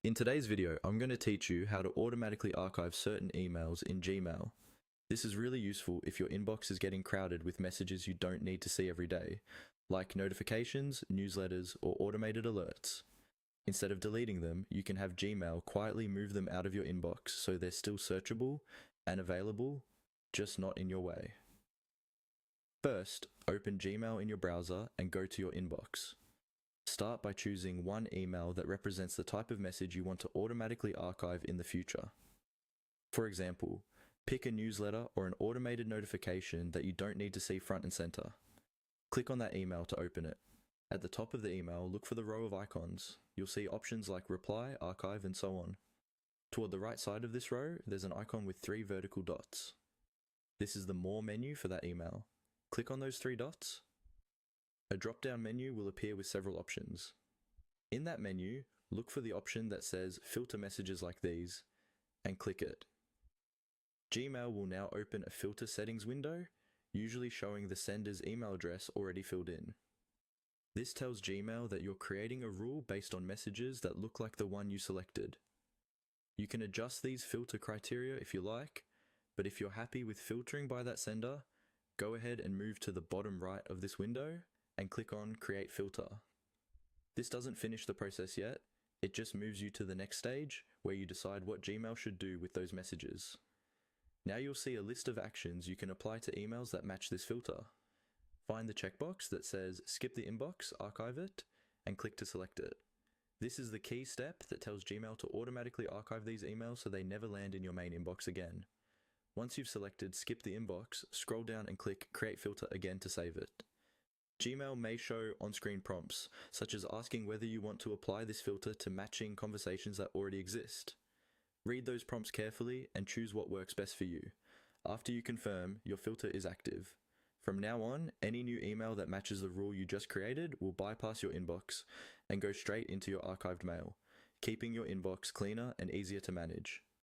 In today's video, I'm going to teach you how to automatically archive certain emails in Gmail. This is really useful if your inbox is getting crowded with messages you don't need to see every day, like notifications, newsletters, or automated alerts. Instead of deleting them, you can have Gmail quietly move them out of your inbox so they're still searchable and available, just not in your way. First, open Gmail in your browser and go to your inbox. Start by choosing one email that represents the type of message you want to automatically archive in the future. For example, pick a newsletter or an automated notification that you don't need to see front and center. Click on that email to open it. At the top of the email, look for the row of icons. You'll see options like reply, archive, and so on. Toward the right side of this row, there's an icon with 3 vertical dots. This is the More menu for that email. Click on those 3 dots. A drop-down menu will appear with several options. In that menu, look for the option that says Filter messages like these, and click it. Gmail will now open a filter settings window, usually showing the sender's email address already filled in. This tells Gmail that you're creating a rule based on messages that look like the one you selected. You can adjust these filter criteria if you like, but if you're happy with filtering by that sender, go ahead and move to the bottom right of this window and click on Create Filter. This doesn't finish the process yet, it just moves you to the next stage where you decide what Gmail should do with those messages. Now you'll see a list of actions you can apply to emails that match this filter. Find the checkbox that says Skip the inbox, archive it, and click to select it. This is the key step that tells Gmail to automatically archive these emails so they never land in your main inbox again. Once you've selected Skip the inbox, scroll down and click Create Filter again to save it. Gmail may show on-screen prompts, such as asking whether you want to apply this filter to matching conversations that already exist. Read those prompts carefully and choose what works best for you. After you confirm, your filter is active. From now on, any new email that matches the rule you just created will bypass your inbox and go straight into your archived mail, keeping your inbox cleaner and easier to manage.